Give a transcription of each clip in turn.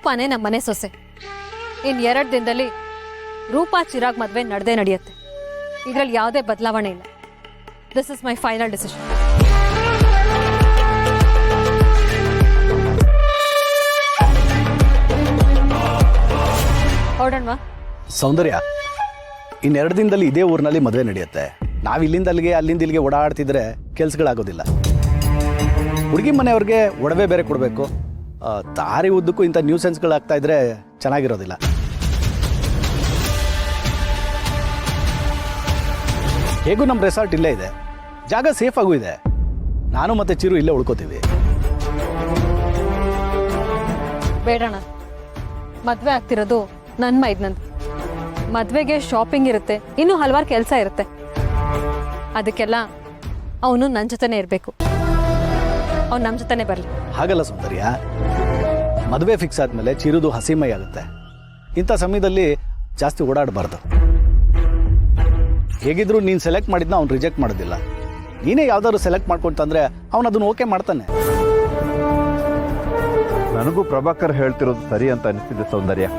ರೂಪಾನೇ ನಮ್ಮ ಮನೆ ಸೊಸೆ. ಇನ್ 2 ದಿನದಲ್ಲಿ ರೂಪಾ ಚಿರಾಗ್ ಮದ್ವೆ ನಡೆಯುತ್ತೆ. ಇದರಲ್ಲಿ ಯಾವುದೇ ಬದಲಾವಣೆ ಇಲ್ಲ. This is my final decision. ಹೊರಡೋಣವಾ? ಸೌಂದರ್ಯ, ಇನ್ನು 2 ದಿನದಲ್ಲಿ ಇದೇ ಊರಿನಲ್ಲಿ ಮದುವೆ ನಡೆಯುತ್ತೆ. ನಾವು ಇಲ್ಲಿಂದ ಅಲ್ಲಿಗೆ ಓಡಾಡ್ತಿದ್ರೆ ಕೆಲಸಗಳಾಗೋದಿಲ್ಲ. ಹುಡುಗಿ ಮನೆಯವ್ರಿಗೆ ಒಡವೆ ಬೇರೆ ಕೊಡಬೇಕು. ದಾರಿ ಉದ್ದಕ್ಕೂ ಇಂಥ ನ್ಯೂಸೆನ್ಸ್ಗಳಾಗ್ತಾ ಇದ್ರೆ ಚೆನ್ನಾಗಿರೋದಿಲ್ಲ. ಹೇಗೂ ನಮ್ಮ ರೆಸಾರ್ಟ್ ಇಲ್ಲೇ ಇದೆ, ಜಾಗ ಸೇಫ್ ಆಗೂ ಇದೆ. ನಾನು ಮತ್ತೆ ಚಿರು ಇಲ್ಲೇ ಉಳ್ಕೋತೀವಿ. ಬೇಡಣ, ಮದ್ವೆ ಆಗ್ತಿರೋದು ನನ್ನ ಮೈದ್ನಂದು. ಮದ್ವೆಗೆ ಶಾಪಿಂಗ್ ಇರುತ್ತೆ, ಇನ್ನೂ ಹಲವಾರು ಕೆಲಸ ಇರುತ್ತೆ. ಅದಕ್ಕೆಲ್ಲ ಅವನು ನನ್ನ ಜೊತೆನೇ ಇರಬೇಕು. ಅವ್ನು ನಮ್ಮ ಜೊತೆನೇ ಬರಲಿ. ಹಾಗಲ್ಲ ಸೌಂದರ್ಯ, ಮದುವೆ ಫಿಕ್ಸ್ ಆದಮೇಲೆ ಚಿರುದು ಹಸಿಮೈ ಆಗುತ್ತೆ. ಇಂಥ ಸಮಯದಲ್ಲಿ ಜಾಸ್ತಿ ಓಡಾಡಬಾರ್ದು. ಹೇಗಿದ್ರು ನೀನು ಸೆಲೆಕ್ಟ್ ಮಾಡಿದ್ನ ಅವ್ನು ರಿಜೆಕ್ಟ್ ಮಾಡೋದಿಲ್ಲ. ನೀನೇ ಯಾವ್ದಾದ್ರು ಸೆಲೆಕ್ಟ್ ಮಾಡ್ಕೊಂತಂದ್ರೆ ಅವನು ಅದನ್ನು ಓಕೆ ಮಾಡ್ತಾನೆ. ನನಗೂ ಪ್ರಭಾಕರ್ ಹೇಳ್ತಿರೋದು ಸರಿ ಅಂತ ಅನಿಸ್ತಿದೆ ಸೌಂದರ್ಯ.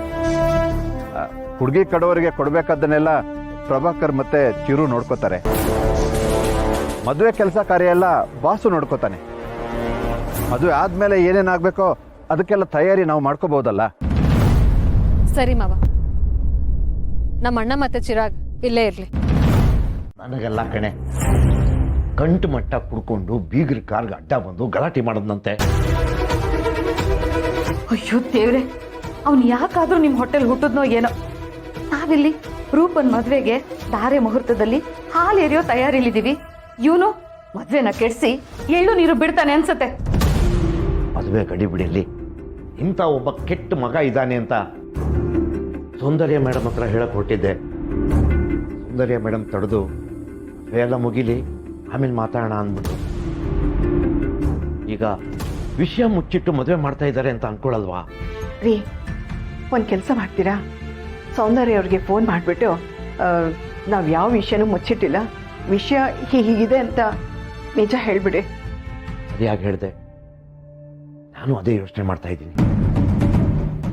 ಹುಡುಗಿ ಕಡವರಿಗೆ ಕೊಡ್ಬೇಕಾದ್ದನ್ನೆಲ್ಲ ಪ್ರಭಾಕರ್ ಮತ್ತೆ ಚಿರು ನೋಡ್ಕೋತಾರೆ. ಮದುವೆ ಕೆಲಸ ಕಾರ್ಯ ಎಲ್ಲ ಬಾಸು ನೋಡ್ಕೋತಾನೆ. ಮದುವೆ ಆದ್ಮೇಲೆ ಏನೇನಾಗಬೇಕೋ ಅದಕ್ಕೆಲ್ಲ ತಯಾರಿ ನಾವು ಮಾಡ್ಕೋಬಹುದಲ್ಲ. ಸರಿ ಮಾವ, ನಮ್ಮ ಅಣ್ಣ ಮತ್ತೆ ಚಿರಾಗ್ ಇಲ್ಲೇ ಇರ್ಲಿ. ನನಗೆಲ್ಲ ಕಣೆ, ಗಂಟು ಮಟ್ಟ ಕುಡ್ಕೊಂಡು ಬೀಗ್ರ ಕಾರ್ಗೆ ಅಡ್ಡ ಬಂದು ಗಲಾಟೆ ಮಾಡೋದಂತೆ. ಅಯ್ಯೋ ದೇವ್ರೆ, ಅವ್ನು ಯಾಕಾದ್ರೂ ನಿಮ್ಮ ಹೋಟೆಲ್ ಹುಟ್ಟಿದ್ನೋ ಏನೋ. ನಾವಿಲ್ಲಿ ರೂಪನ್ ಮದ್ವೆಗೆ ಧಾರೆ ಮುಹೂರ್ತದಲ್ಲಿ ಹಾಲು ಎರಿಯೋ ತಯಾರಿಲಿದ್ದೀವಿ. ಇವನು ಮದ್ವೆನ ಕೆಡಿಸಿ ಎಳ್ಳು ನೀರು ಬಿಡ್ತಾನೆ ಅನ್ಸತ್ತೆ. ಮದುವೆ ಗಡಿಬಿಡಿಯಲ್ಲಿ ಇಂಥ ಒಬ್ಬ ಕೆಟ್ಟ ಮಗ ಇದ್ದಾನೆ ಅಂತ ಸೌಂದರ್ಯ ಮೇಡಮ್ ಹತ್ರ ಹೇಳಕ್ ಹೊರಟಿದ್ದೆ. ಸೌಂದರ್ಯ ಮೇಡಮ್ ತಡೆದು ಎಲ್ಲ ಮುಗಿಲಿ, ಆಮೇಲೆ ಮಾತಾಡೋಣ ಅಂದ್ಬಿಟ್ಟು. ಈಗ ವಿಷಯ ಮುಚ್ಚಿಟ್ಟು ಮದುವೆ ಮಾಡ್ತಾ ಇದ್ದಾರೆ ಅಂತ ಅನ್ಕೊಳಲ್ವಾ? ರೀ, ಒಂದು ಕೆಲಸ ಮಾಡ್ತೀರಾ? ಸೌಂದರ್ಯ ಅವ್ರಿಗೆ ಫೋನ್ ಮಾಡಿಬಿಟ್ಟು ನಾವು ಯಾವ ವಿಷಯನೂ ಮುಚ್ಚಿಟ್ಟಿಲ್ಲ, ವಿಷಯ ಹೀಗಿದೆ ಅಂತ ನಿಜ ಹೇಳ್ಬಿಡಿ. ಸರಿಯಾಗಿ ಹೇಳಿದೆ. ನಾನು ಅದೇ ಯೋಚನೆ ಮಾಡ್ತಾ ಇದ್ದೀನಿ.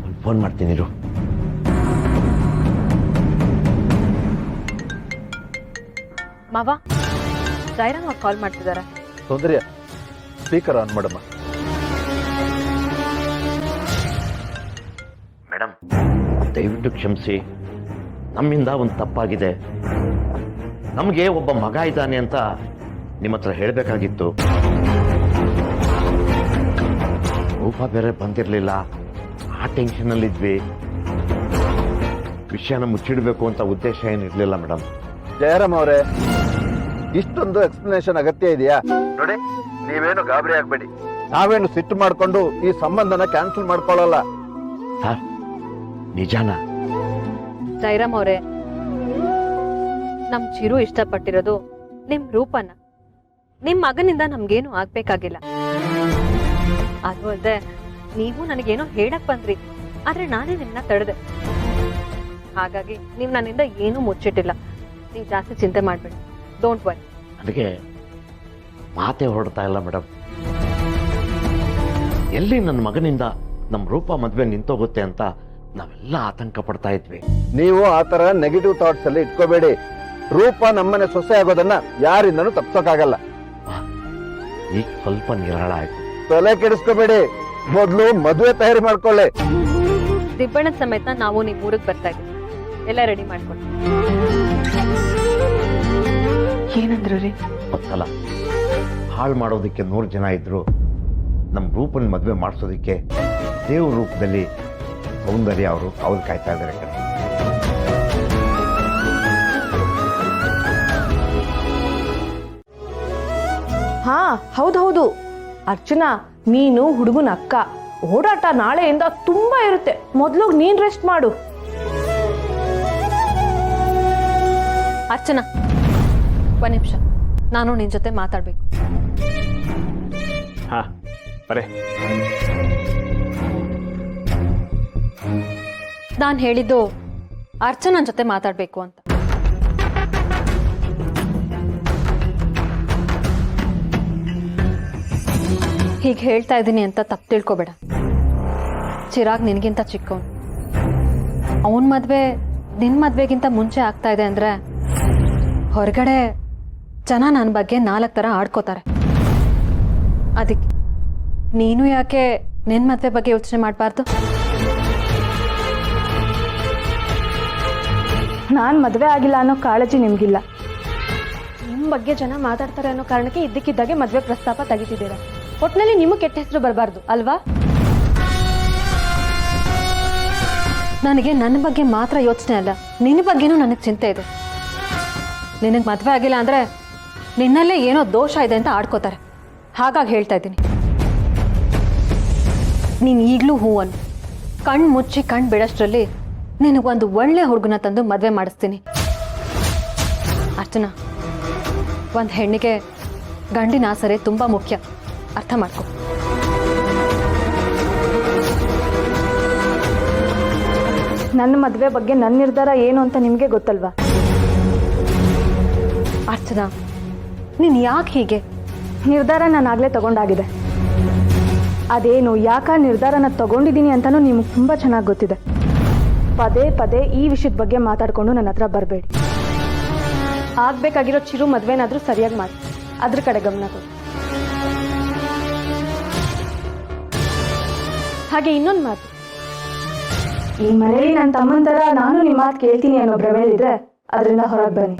ಒಂದು ಫೋನ್ ಮಾಡ್ತೀನಿ ಇರು. ಮಾವ, ಜೈರಾಮ್ ಅವ್ರು ಕಾಲ್ ಮಾಡ್ತಿದ್ದಾರೆ. ಸೌಂದರ್ಯ, ಸ್ಪೀಕರ್ ಆನ್ ಮಾಡಮ್ಮ. ಮೇಡಮ್, ದಯವಿಟ್ಟು ಕ್ಷಮಿಸಿ. ನಮ್ಮಿಂದ ಒಂದು ತಪ್ಪಾಗಿದೆ. ನಮಗೆ ಒಬ್ಬ ಮಗ ಇದ್ದಾನೆ ಅಂತ ನಿಮ್ಮ ಹತ್ರ ಹೇಳಬೇಕಾಗಿತ್ತು. ರೂಪ ಬೇರೆ ಬಂದಿರಲಿಲ್ಲ, ಆ ಟೆನ್ಷನ್ನಲ್ಲಿದ್ವಿ. ವಿಷಯನ ಮುಚ್ಚಿಡಬೇಕು ಅಂತ ಉದ್ದೇಶ ಏನಿರಲಿಲ್ಲ ಮೇಡಮ್. ಜಯರಾಮ್ ಅವರೇ, ಇಷ್ಟೊಂದು ಎಕ್ಸ್ಪ್ಲನೇಷನ್ ಅಗತ್ಯ ಇದೆಯಾ? ನೋಡಿ, ನೀವೇನು ಗಾಬರಿ ಆಗ್ಬೇಡಿ. ನಾವೇನು ಸಿಟ್ಟು ಮಾಡ್ಕೊಂಡು ಈ ಸಂಬಂಧನ ಕ್ಯಾನ್ಸಲ್ ಮಾಡ್ಕೊಳ್ಳಲ್ಲ. ಸರ್, ನಿಜಾನ? ಜೈರಾಮ್ ಅವರೇ, ನಮ್ ಚಿರು ಇಷ್ಟಪಟ್ಟಿರೋದು ನಿಮ್ ರೂಪನ. ನಿಮ್ ಮಗನಿಂದ ನಮ್ಗೇನು ಆಗ್ಬೇಕಾಗಿಲ್ಲ. ಅದು ಅಲ್ಲದೆ ನೀವು ನನಗೇನೋ ಹೇಳಕ್ ಬಂದ್ರಿ, ಆದ್ರೆ ನಾನೇ ನಿಮ್ಮನ್ನ ತಡೆದೆ. ಹಾಗಾಗಿ ನೀವ್ ನನ್ನಿಂದ ಏನೂ ಮುಚ್ಚಿಟ್ಟಿಲ್ಲ. ನೀವು ಜಾಸ್ತಿ ಚಿಂತೆ ಮಾಡ್ಬೇಡಿ. Don't worry. ನನಗೆ ಮಾತೇ ಹೊರಡ್ತಾ ಇಲ್ಲ ಮೇಡಮ್. ಎಲ್ಲಿ ನನ್ನ ಮಗನಿಂದ ನಮ್ಮ ರೂಪ ಮದುವೆ ನಿಂತೋಗುತ್ತೆ ಅಂತ ನಾವೆಲ್ಲ ಆತಂಕ ಪಡ್ತಾ ಇದ್ವಿ. ನೀವು ಆ ತರ ನೆಗೆಟಿವ್ ಥಾಟ್ಸ್ ಅಲ್ಲಿ ಇಟ್ಕೋಬೇಡಿ. ರೂಪ ನಮ್ಮನೆ ಸೊಸೆ ಆಗೋದನ್ನ ಯಾರಿಂದನೂ ತಪ್ಸೋಕ್ಕಾಗಲ್ಲ. ಈಗ ಸ್ವಲ್ಪ ನಿರಾಳ ಆಯ್ತು. ತಲೆ ಕೆಡಿಸ್ಕೋಬೇಡಿ, ಮೊದ್ಲು ಮದುವೆ ತಯಾರಿ ಮಾಡ್ಕೊಳ್ಳಿ. ದಿಬ್ಬಣದ ಸಮೇತ ನಾವು ನಿಮ್ ಊರಿಗೆ ಬರ್ತಾ ಇದ್ದೀವಿ. ಎಲ್ಲ ರೆಡಿ ಮಾಡ್ಕೊಂಡು. ಏನಂದ್ರು ರೀ? ಗೊತ್ತಲ್ಲ, ಹಾಳು ಮಾಡೋದಕ್ಕೆ 100 ಜನ ಇದ್ರು, ನಮ್ಮ ರೂಪನ್ ಮದುವೆ ಮಾಡಿಸೋದಕ್ಕೆ ದೇವ್ರ ರೂಪದಲ್ಲಿ ಸೌಂದರ್ಯ ಅವ್ರು ಕಾಯ್ತಾ ಇದ್ದಾರೆ ಕಡೆ. ಹಾ, ಹೌದೌದು ಅರ್ಚನಾ, ನೀನು ಹುಡುಗನ ಅಕ್ಕ. ಓಡಾಟ ನಾಳೆಯಿಂದ ತುಂಬಾ ಇರುತ್ತೆ. ಮೊದ್ಲು ನೀನ್ ರೆಸ್ಟ್ ಮಾಡು. ಅರ್ಚನಾ, ಒಂದ್ ನಿಮಿಷ, ನಾನು ನಿನ್ ಜೊತೆ ಮಾತಾಡ್ಬೇಕು. ಹಾ, ಬರೇ. ನಾನು ಹೇಳಿದ್ದು ಅರ್ಚನನ್ ಜೊತೆ ಮಾತಾಡ್ಬೇಕು ಅಂತ. ಹೀಗೆ ಹೇಳ್ತಾ ಇದ್ದೀನಿ ಅಂತ ತಪ್ಪು ತಿಳ್ಕೊಬೇಡ. ಚಿರಾಗ್ ನಿನಗಿಂತ ಚಿಕ್ಕವನು. ಅವನ ಮದುವೆ ನಿನ್ನ ಮದುವೆಗಿಂತ ಮುಂಚೆ ಆಗ್ತಾ ಇದೆ ಅಂದರೆ ಹೊರಗಡೆ ಜನ ನನ್ನ ಬಗ್ಗೆ 4 ಥರ ಆಡ್ಕೋತಾರೆ. ಅದಕ್ಕೆ ನೀನು ಯಾಕೆ ನಿನ್ನ ಮದುವೆ ಬಗ್ಗೆ ಯೋಚನೆ ಮಾಡಬಾರ್ದು? ನಾನು ಮದುವೆ ಆಗಿಲ್ಲ ಅನ್ನೋ ಕಾಳಜಿ ನಿಮಗಿಲ್ಲ. ನಿಮ್ಮ ಬಗ್ಗೆ ಜನ ಮಾತಾಡ್ತಾರೆ ಅನ್ನೋ ಕಾರಣಕ್ಕೆ ಇದ್ದಕ್ಕಿದ್ದಾಗೆ ಮದುವೆ ಪ್ರಸ್ತಾಪ ತೆಗಿತಿದ್ದೀರಾ. ಒಟ್ಟಿನಲ್ಲಿ ನಿಮಗೆ ಕೆಟ್ಟ ಹೆಸರು ಬರಬಾರ್ದು ಅಲ್ವಾ? ನನಗೆ ನನ್ನ ಬಗ್ಗೆ ಮಾತ್ರ ಯೋಚನೆ ಅಲ್ಲ, ನಿನ್ನ ಬಗ್ಗೆನೂ ನನಗೆ ಚಿಂತೆ ಇದೆ. ನಿನಗೆ ಮದುವೆ ಆಗಿಲ್ಲ ಅಂದರೆ ನಿನ್ನಲ್ಲೇ ಏನೋ ದೋಷ ಇದೆ ಅಂತ ಆಡ್ಕೋತಾರೆ. ಹಾಗಾಗಿ ಹೇಳ್ತಾ ಇದ್ದೀನಿ, ನೀನು ಈಗಲೂ ಹೂವನ್ನು ಕಣ್ಣು ಮುಚ್ಚಿ ಕಣ್ಣು ಬಿಡೋಷ್ಟರಲ್ಲಿ ನಿನಗೊಂದು ಒಳ್ಳೆ ಹುಡುಗನ ತಂದು ಮದುವೆ ಮಾಡಿಸ್ತೀನಿ. ಅರ್ಚನಾ, ಒಂದು ಹೆಣ್ಣಿಗೆ ಗಂಡಿನ ಆಸರೆ ತುಂಬ ಮುಖ್ಯ, ಅರ್ಥ ಮಾಡ್ಕೊ. ನನ್ನ ಮದುವೆ ಬಗ್ಗೆ ನನ್ನ ನಿರ್ಧಾರ ಏನು ಅಂತ ನಿಮಗೆ ಗೊತ್ತಲ್ವಾ? ಅರ್ಚನಾ, ನೀನು ಯಾಕೆ ಹೀಗೆ? ನಿರ್ಧಾರ ನಾನು ಆಗಲೇ ತಗೊಂಡಾಗಿದೆ. ಅದೇನು ಯಾಕೆ ನಿರ್ಧಾರನ ತಗೊಂಡಿದ್ದೀನಿ ಅಂತಲೂ ನಿಮಗೆ ತುಂಬ ಚೆನ್ನಾಗಿ ಗೊತ್ತಿದೆ. ಪದೇ ಪದೇ ಈ ವಿಷಯದ ಬಗ್ಗೆ ಮಾತಾಡಿಕೊಂಡು ನನ್ನ ಹತ್ರ ಬರಬೇಡಿ. ಆಗ್ಬೇಕಾಗಿರೋ ಚಿರು ಮದುವೆನಾದ್ರೂ ಸರಿಯಾಗಿ ಮಾಡಿ, ಅದ್ರ ಕಡೆ ಗಮನ ಕೊಡಿ. ಹಾಗೆ ಇನ್ನೊಂದು ಮಾತು, ಈ ಮನೆಯಲ್ಲಿ ನನ್ನ ತಮ್ಮನ ಥರ ನಾನು ನಿಮ್ಮ ಮಾತು ಕೇಳ್ತೀನಿ ಅನ್ನೋ ಭ್ರಮೆಯಲ್ಲಿದ್ರೆ ಅದರಿಂದ ಹೊರಗೆ ಬನ್ನಿ.